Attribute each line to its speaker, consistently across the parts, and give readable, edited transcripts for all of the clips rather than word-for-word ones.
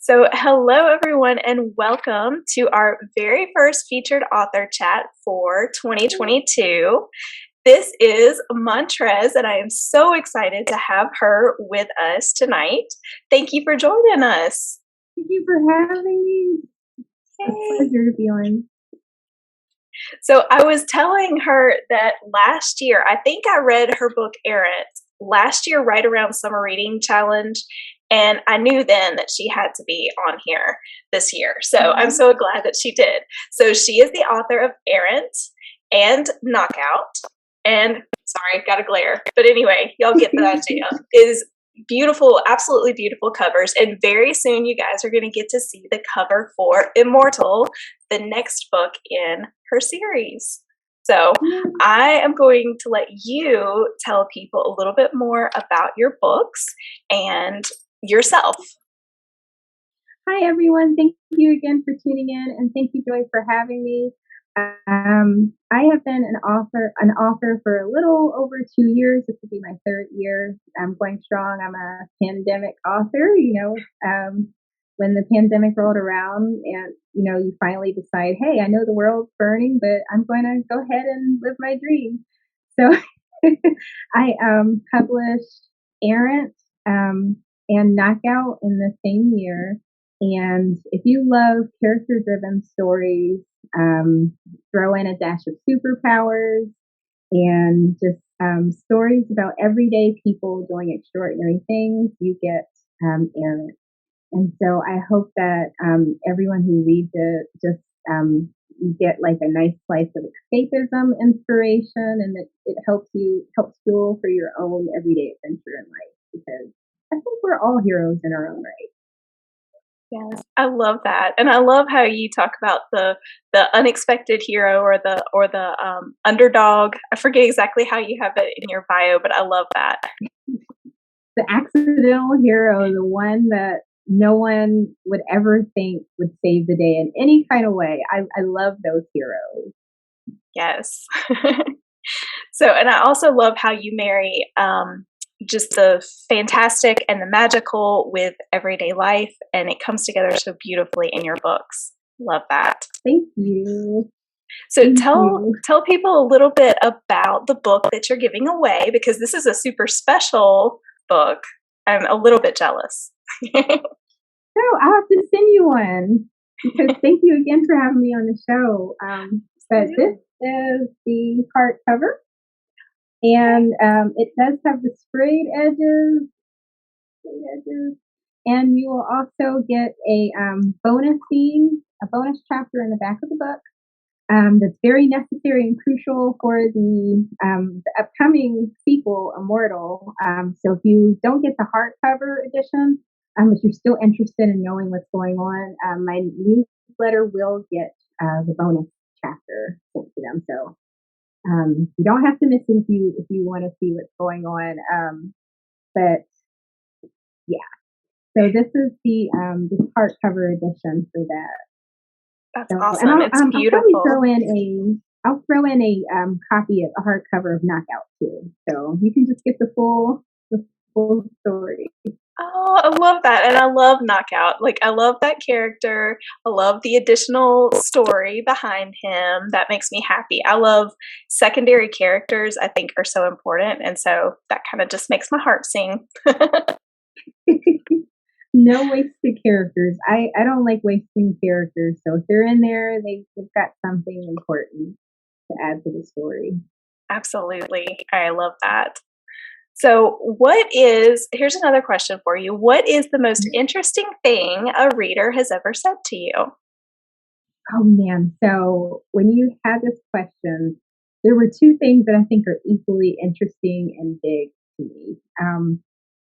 Speaker 1: So, hello everyone, and welcome to our very first featured author chat for 2022. This is Montrez, and I am so excited to have her with us tonight. Thank you for joining us.
Speaker 2: Thank you for having me. It's a pleasure to be on.
Speaker 1: So, I was telling her that last year, I think I read her book Errant last year, right around Summer Reading Challenge. And I knew then that she had to be on here this year. So I'm so glad that she did. So she is the author of Errant and Knockout. And sorry, got a glare. But anyway, y'all get the idea. Is beautiful, absolutely beautiful covers. And very soon you guys are going to get to see the cover for Immortal, the next book in her series. So I am going to let you tell people a little bit more about your books and yourself.
Speaker 2: Hi, everyone. Thank you again for tuning in, and thank you, Joy, for having me. I have been an author for a little over 2 years. This will be my third year. I'm going strong. I'm a pandemic author. When the pandemic rolled around, and you finally decide, hey, I know the world's burning, but I'm going to go ahead and live my dream. So I published Errant and Knockout in the same year. And if you love character-driven stories, throw in a dash of superpowers and just stories about everyday people doing extraordinary things, you get Errant. And so I hope that everyone who reads it just get like a nice slice of escapism, inspiration, and it helps fuel for your own everyday adventure in life, because I think we're all heroes in our own right.
Speaker 1: Yes, I love that, and I love how you talk about the unexpected hero or the underdog. I forget exactly how you have it in your bio, but I love that.
Speaker 2: The accidental hero, the one that no one would ever think would save the day in any kind of way. I love those heroes.
Speaker 1: Yes. So, and I also love how you marry just the fantastic and the magical with everyday life, and it comes together so beautifully in your books. Love that.
Speaker 2: Thank you.
Speaker 1: So tell people a little bit about the book that you're giving away, because this is a super special book. I'm a little bit jealous.
Speaker 2: So I'll have to send you one, because thank you again for having me on the show. But this is the hardcover, and it does have the sprayed edges, and you will also get a bonus chapter in the back of the book that's very necessary and crucial for the upcoming sequel, Immortal. So if you don't get the hardcover edition, if you're still interested in knowing what's going on, my newsletter will get the bonus chapter sent to them. So you don't have to miss it if you want to see what's going on. But yeah, so this is the this hardcover edition for that.
Speaker 1: That's awesome. And it's beautiful.
Speaker 2: I'll throw in a copy of a hardcover of Knockout too, so you can just get the full story.
Speaker 1: Oh, I love that. And I love Knockout. Like, I love that character. I love the additional story behind him. That makes me happy. I love secondary characters, I think, are so important. And so that kind of just makes my heart sing.
Speaker 2: No wasted characters. I don't like wasting characters. So if they're in there, they've got something important to add to the story.
Speaker 1: Absolutely. I love that. So here's another question for you. What is the most interesting thing a reader has ever said to you?
Speaker 2: Oh man. So when you had this question, there were two things that I think are equally interesting and big to me.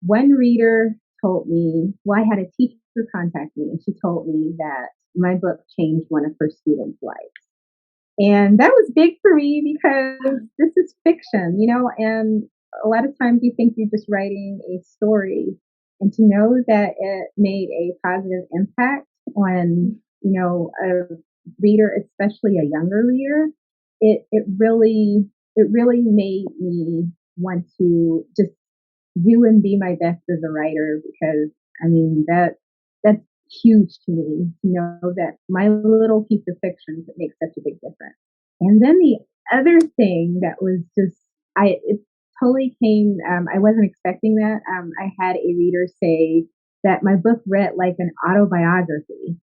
Speaker 2: One reader told me, I had a teacher contact me, and she told me that my book changed one of her students' lives. And that was big for me, because this is fiction, and a lot of times you think you're just writing a story, and to know that it made a positive impact on, a reader, especially a younger reader, it really made me want to just do and be my best as a writer, because I mean that's huge to me to know that my little piece of fiction could make such a big difference. And then the other thing that was just, it totally came, I wasn't expecting that. I had a reader say that my book read like an autobiography.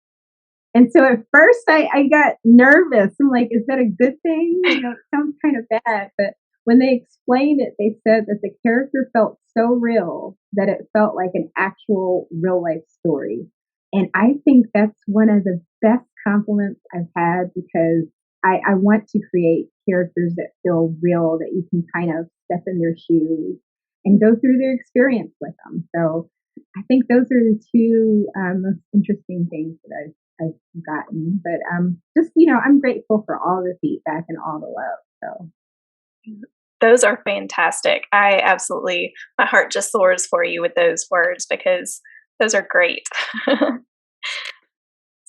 Speaker 2: And so at first I got nervous. I'm like, is that a good thing? You know, it sounds kind of bad. But when they explained it, they said that the character felt so real that it felt like an actual real life story. And I think that's one of the best compliments I've had because I want to create characters that feel real, that you can kind of step in their shoes and go through their experience with them. So I think those are the two most interesting things that I've gotten. But just I'm grateful for all the feedback and all the love. So
Speaker 1: Those are fantastic. I absolutely, my heart just soars for you with those words because those are great.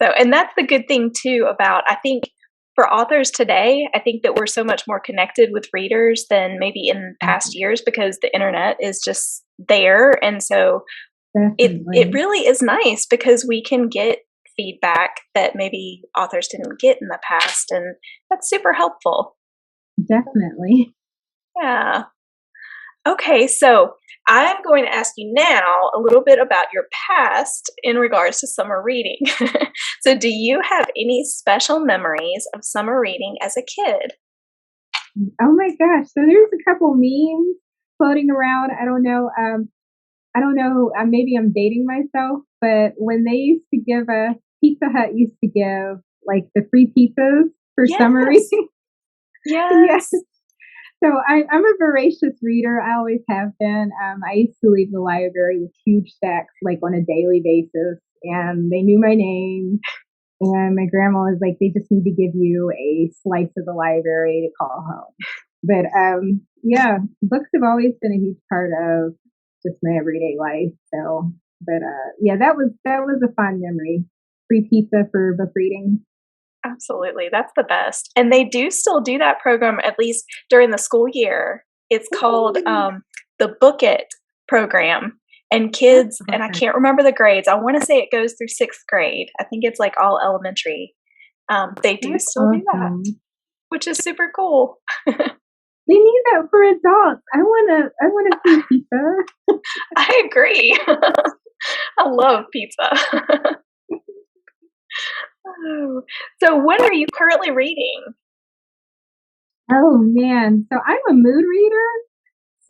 Speaker 1: So, and that's the good thing too about, I think for authors today, I think that we're so much more connected with readers than maybe in past
Speaker 2: mhm,
Speaker 1: years because the internet is just there. And so it
Speaker 2: definitely,
Speaker 1: really is nice because we can get feedback that maybe authors didn't get in the past. And that's super helpful.
Speaker 2: definitely.
Speaker 1: Yeah. Okay, so I'm going to ask you now a little bit about your past in regards to summer reading. So, do you have any special memories of summer reading as a kid?
Speaker 2: Oh my gosh! So there's a couple memes floating around. I don't know. I don't know. Maybe I'm dating myself, but when they used to give us Pizza Hut used to give like the free pizzas for summer
Speaker 1: Yes,
Speaker 2: reading. Yes.
Speaker 1: yes.
Speaker 2: So I'm a voracious reader. I always have been. I used to leave the library with huge stacks, like on a daily basis, and they knew my name. And my grandma was like, "They just need to give you a slice of the library to call home." But yeah, books have always been a huge part of just my everyday life. So, but yeah, that was a fun memory. Free pizza for book reading.
Speaker 1: Absolutely, that's the best. And they do still do that program at least during the school year. It's called
Speaker 2: Ooh,
Speaker 1: the Book It program. And
Speaker 2: that's
Speaker 1: kids, and I
Speaker 2: fun.
Speaker 1: can't remember the grades. I want to say it goes through sixth grade. I think it's like all elementary. They do
Speaker 2: That's
Speaker 1: still do that,
Speaker 2: awesome.
Speaker 1: which is super cool.
Speaker 2: They need that for adults. I want a free pizza.
Speaker 1: I agree. I love pizza. Oh. So, what are you currently reading?
Speaker 2: Oh man, so I'm a mood reader.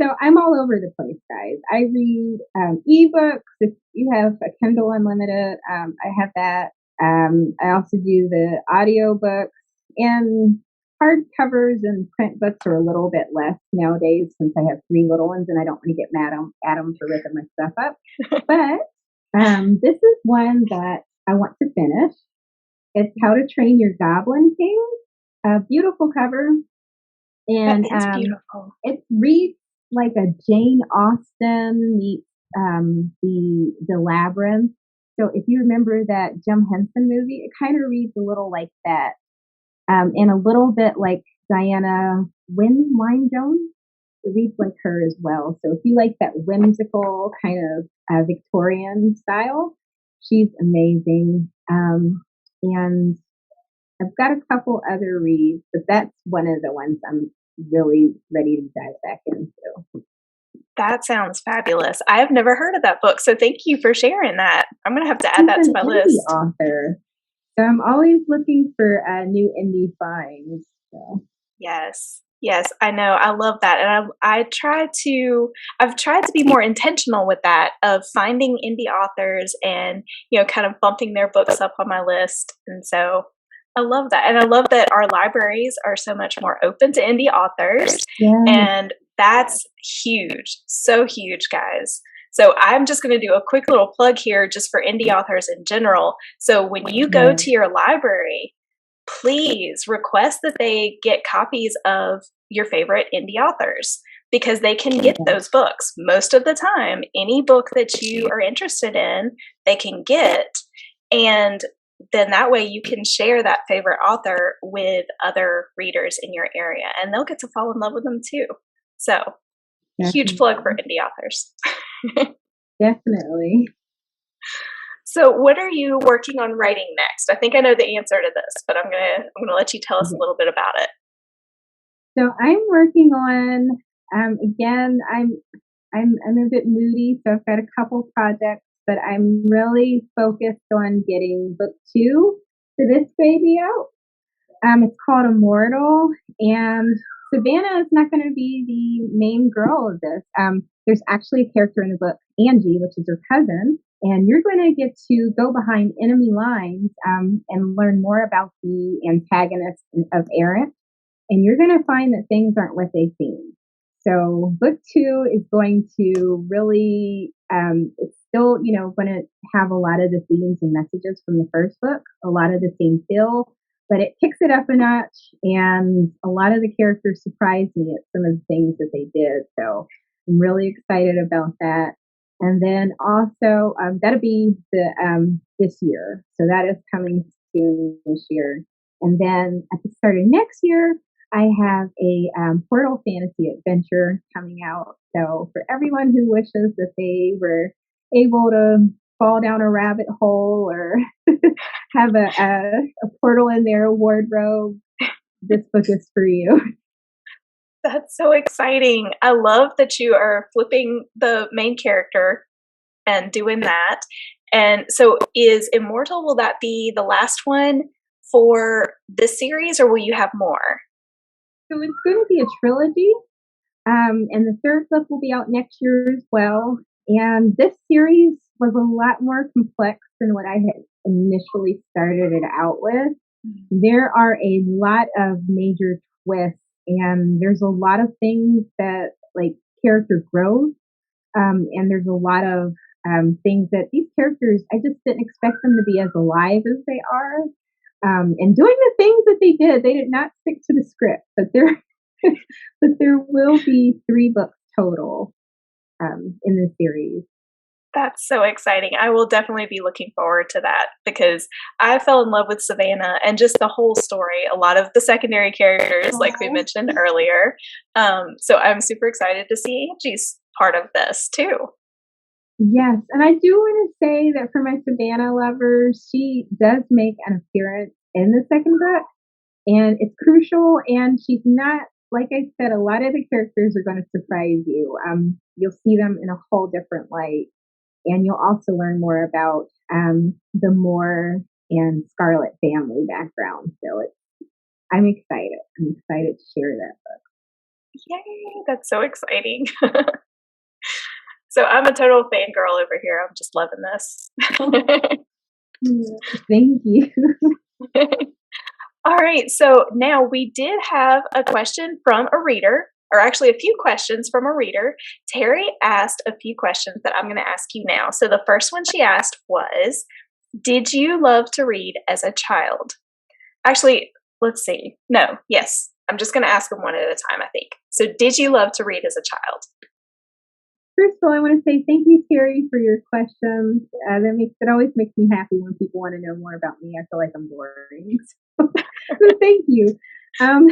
Speaker 2: So I'm all over the place, guys. I read ebooks. If you have a Kindle Unlimited, I have that. I also do the audio books and hardcovers and print books are a little bit less nowadays since I have three little ones and I don't want to get mad at them for ripping my stuff up. But this is one that I want to finish. It's How to Train Your Goblin King. A beautiful cover,
Speaker 1: That
Speaker 2: and
Speaker 1: is beautiful.
Speaker 2: it reads like a Jane Austen meets the Labyrinth. So if you remember that Jim Henson movie, it kind of reads a little like that, and a little bit like Diana Wynne Jones. It reads like her as well. So if you like that whimsical kind of Victorian style, she's amazing. And I've got a couple other reads, but that's one of the ones I'm really ready to dive back into.
Speaker 1: That sounds fabulous. I have never heard of that book, so thank you for sharing that. I'm gonna have to add
Speaker 2: She's
Speaker 1: that to
Speaker 2: an
Speaker 1: my
Speaker 2: indie
Speaker 1: list.
Speaker 2: author, so I'm always looking for new indie finds. So
Speaker 1: Yes. Yes, I know. I love that. And I've tried to be more intentional with that of finding indie authors and, kind of bumping their books up on my list. And so I love that. And I love that our libraries are so much more open to indie authors.
Speaker 2: yes,
Speaker 1: And that's huge. So huge, guys. So I'm just going to do a quick little plug here just for indie authors in general. So when you go
Speaker 2: yes,
Speaker 1: to your library, please request that they get copies of your favorite indie authors because they can get
Speaker 2: yes,
Speaker 1: those books. Most of the time, any book that you are interested in, they can get. And then that way you can share that favorite author with other readers in your area and they'll get to fall in love with them too. So, huge plug for
Speaker 2: definitely,
Speaker 1: indie authors.
Speaker 2: definitely.
Speaker 1: So, what are you working on writing next? I think I know the answer to this, but I'm gonna let you tell us a
Speaker 2: Yeah.
Speaker 1: little bit about it.
Speaker 2: So I'm working on again, I'm a bit moody, so I've got a couple projects, but I'm really focused on getting book two to this baby out. It's called Immortal, and Savannah is not going to be the main girl of this. There's actually a character in the book, Angie, which is her cousin, and you're going to get to go behind enemy lines and learn more about the antagonist of Errant, and you're going to find that things aren't what they seem. So book two is going to really, it's still, going to have a lot of the themes and messages from the first book, a lot of the same feel, but it kicks it up a notch. And a lot of the characters surprised me at some of the things that they did. So I'm really excited about that. And then also, that'll be this year. So that is coming soon this year. And then at the start of next year, I have a portal fantasy adventure coming out. So for everyone who wishes that they were able to fall down a rabbit hole or have a portal in their wardrobe, this book is for you.
Speaker 1: That's so exciting. I love that you are flipping the main character and doing that. And so, is Immortal, will that be the last one for this series, or will you have more?
Speaker 2: So it's going to be a trilogy. And the third book will be out next year as well. And this series was a lot more complex than what I had initially started it out with. There are a lot of major twists, and there's a lot of things that, like, character growth. And there's a lot of things that these characters, I just didn't expect them to be as alive as they are. And doing the things that they did, they did not stick to the script, but there, but there will be three books total in this series.
Speaker 1: That's so exciting. I will definitely be looking forward to that because I fell in love with Savannah and just the whole story, a lot of the secondary characters, like we
Speaker 2: Oh.
Speaker 1: mentioned earlier. So I'm super excited to see Angie's part of this too.
Speaker 2: Yes, and I do want to say that for my Savannah lovers, she does make an appearance in the second book, and it's crucial. And she's not, like I said, a lot of the characters are going to surprise you. You'll see them in a whole different light, and you'll also learn more about the Moore and Scarlet family background. So I'm excited. I'm excited to share that
Speaker 1: Yay, that's so exciting. So I'm a total fangirl over here. I'm just loving this.
Speaker 2: book. Thank you.
Speaker 1: All right, so now we did have a question from a reader, or actually a few questions from a reader. Terry asked a few questions that I'm going to ask you now. So the first one she asked was, did you love to read as a child? Actually, let's see. No, yes. I'm just going to ask them one at a time, I think. So, did you love to read as a child?
Speaker 2: First of all, I want to say thank you, Terry, for your questions. It always makes me happy when people want to know more about me. I feel like I'm boring, so thank you. Um,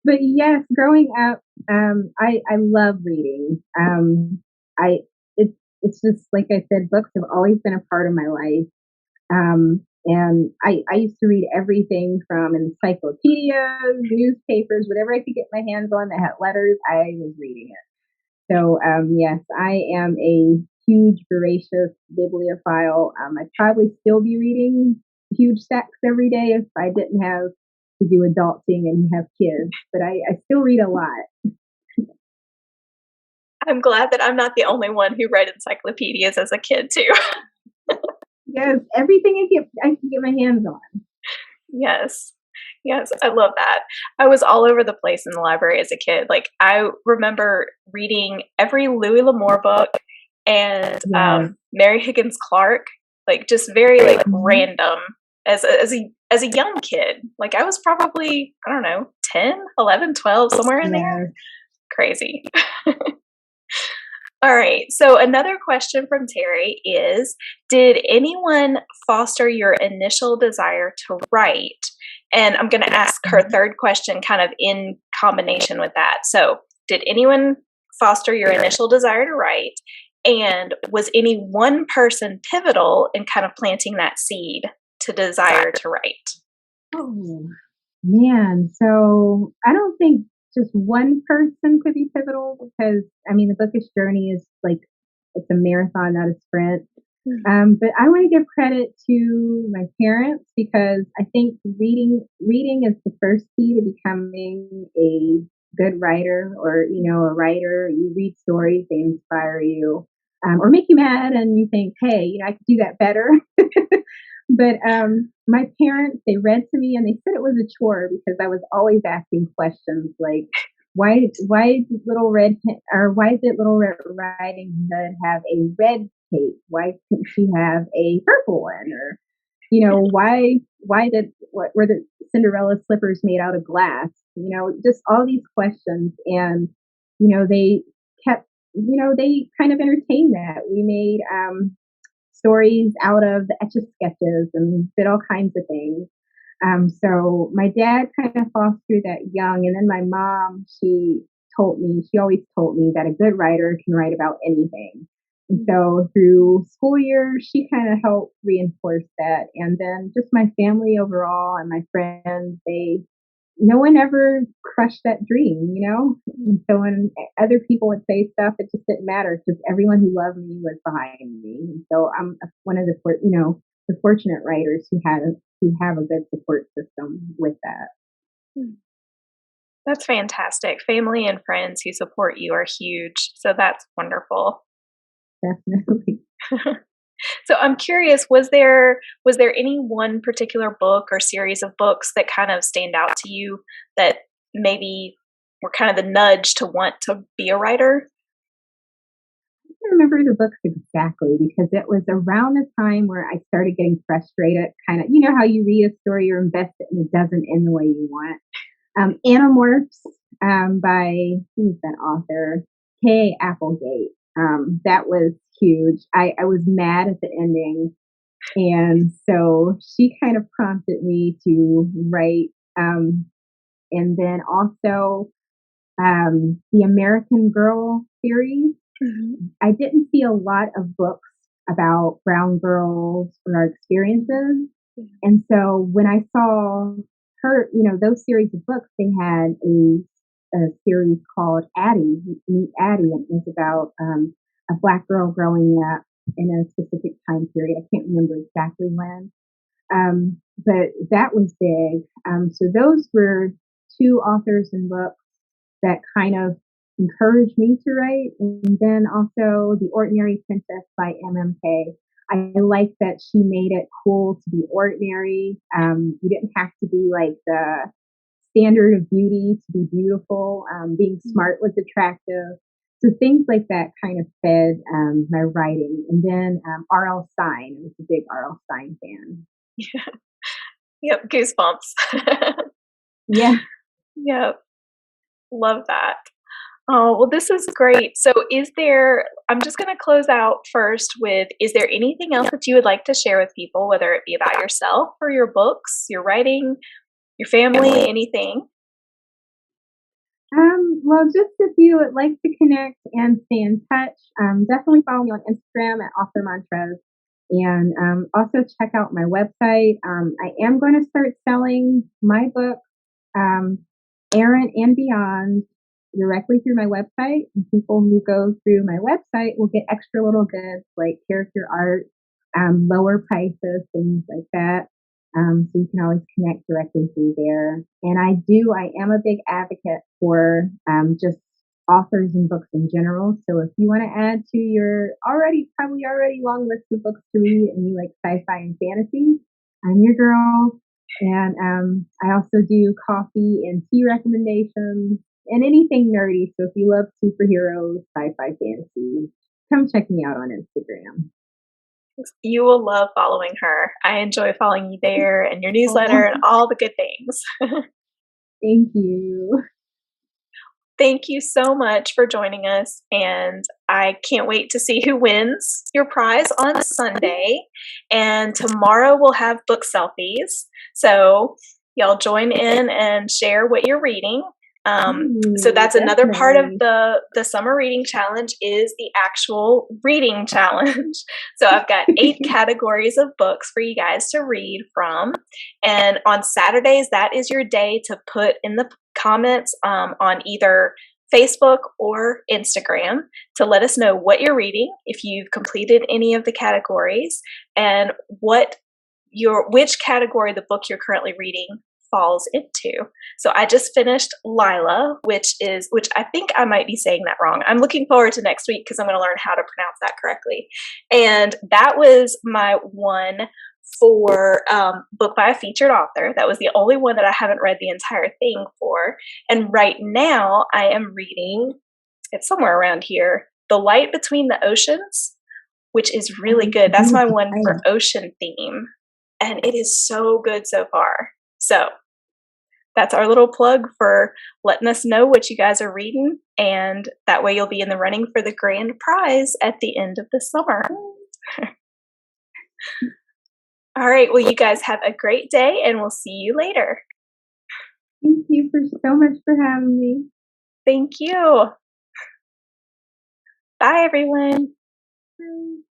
Speaker 2: but yes, growing up, I love reading. I it's just like I said, books have always been a part of my life. And I used to read everything from encyclopedias, newspapers, whatever I could get my hands on that had letters. I was reading it. So, yes, I am a huge, voracious bibliophile. I'd probably still be reading huge stacks every day if I didn't have to do adulting and have kids, but I still read a lot.
Speaker 1: I'm glad that I'm not the only one who read encyclopedias as a kid, too.
Speaker 2: Yes, everything I can get my hands on.
Speaker 1: Yes. Yes, I love that. I was all over the place in the library as a kid. Like, I remember reading every Louis L'Amour book and
Speaker 2: Yes.
Speaker 1: Mary Higgins Clark, like just very like
Speaker 2: Mhm.
Speaker 1: random as a young kid. Like I was probably, I don't know, 10, 11, 12, somewhere in there.
Speaker 2: Yes.
Speaker 1: Crazy. All right. So another question from Terry is, did anyone foster your initial desire to write? And I'm going to ask her third question kind of in combination with that. So, did anyone foster your initial desire to write? And was any one person pivotal in kind of planting that seed to desire to write?
Speaker 2: Oh, man. So I don't think just one person could be pivotal because, I mean, the bookish journey is like it's a marathon, not a sprint.
Speaker 1: Mm.
Speaker 2: But I want to give credit to my parents because I think reading is the first key to becoming a good writer or a writer. You read stories, they inspire you, or make you mad, and you think, hey, I could do that better. But my parents, they read to me and they said it was a chore because I was always asking questions like, why did Little Red or why did Little Red Riding Hood have a red cape? Why couldn't she have a purple one? Or why did what were the Cinderella slippers made out of glass? Just all these questions, and they kept they kind of entertained that. We made stories out of the etch a sketches and did all kinds of things. So my dad kind of fostered that young, and then my mom, she always told me that a good writer can write about anything. And so through school years, she kind of helped reinforce that. And then just my family overall and my friends, no one ever crushed that dream. And so when other people would say stuff, it just didn't matter because everyone who loved me was behind me. And so I'm one of the fortunate writers who have a good support system with that.
Speaker 1: Mm. That's fantastic. Family and friends who support you are huge. So that's wonderful.
Speaker 2: Definitely.
Speaker 1: So I'm curious, was there any one particular book or series of books that kind of stand out to you that maybe were kind of the nudge to want to be a writer?
Speaker 2: I remember the books exactly because it was around the time where I started getting frustrated. Kind of, how you read a story, you're invested, and it doesn't end the way you want. Animorphs by who's that author? K. Applegate. That was huge. I was mad at the ending, and so she kind of prompted me to write. And then also the American Girl series.
Speaker 1: Mhm.
Speaker 2: I didn't see a lot of books about brown girls or our experiences.
Speaker 1: Yeah.
Speaker 2: And so when I saw those series of books, they had a series called Addie, Meet Addie, and it was about a black girl growing up in a specific time period. I can't remember exactly when. But that was big. So those were two authors and books that kind of encouraged me to write. And then also The Ordinary Princess by MMK. I like that she made it cool to be ordinary. You didn't have to be like the standard of beauty to be beautiful. Being smart was attractive. So things like that kind of fed my writing. And then R.L. Stein. I was a big R.L. Stein fan.
Speaker 1: Yep, goosebumps.
Speaker 2: Yeah.
Speaker 1: Yep, love that. Oh, well, this is great. So, I'm just going to close out first with, is there anything else that you would like to share with people, whether it be about yourself or your books, your writing, your family, anything?
Speaker 2: Well, just if you would like to connect and stay in touch, definitely follow me on Instagram at author Montrez. And also check out my website. I am going to start selling my book, um, Errant and Beyond, directly through my website. And people who go through my website will get extra little goods like character art, lower prices, things like that. So you can always connect directly through there. And I am a big advocate for just authors and books in general. So if you want to add to your probably already long list of books to read and you like sci-fi and fantasy, I'm your girl. And I also do coffee and tea recommendations and anything nerdy. So if you love superheroes, sci-fi, fantasy, come check me out on Instagram.
Speaker 1: You will love following her. I enjoy following you there and your newsletter
Speaker 2: Oh,
Speaker 1: and all the good things.
Speaker 2: thank you.
Speaker 1: Thank you so much for joining us, and I can't wait to see who wins your prize on Sunday. And tomorrow we'll have book selfies. So y'all join in and share what you're reading. So
Speaker 2: Ooh,
Speaker 1: that's another part of
Speaker 2: definitely.
Speaker 1: the summer reading challenge is the actual reading challenge. So I've got 8 categories of books for you guys to read from. And on Saturdays, that is your day to put in the comments on either Facebook or Instagram to let us know what you're reading, if you've completed any of the categories, and which category the book you're currently reading falls into. So I just finished Lila, which I think I might be saying that wrong. I'm looking forward to next week because I'm going to learn how to pronounce that correctly. And that was my one for book by a featured author. That was the only one that I haven't read the entire thing for. And right now I am reading, it's somewhere around here, The Light Between the Oceans, which is really good. That's my one for ocean theme. And it is so good so far. So that's our little plug for letting us know what you guys are reading. And that way you'll be in the running for the grand prize at the end of the summer. All right. Well, you guys have a great day and we'll see you later.
Speaker 2: Thank you so much for having me.
Speaker 1: Thank you. Bye, everyone.
Speaker 2: Bye.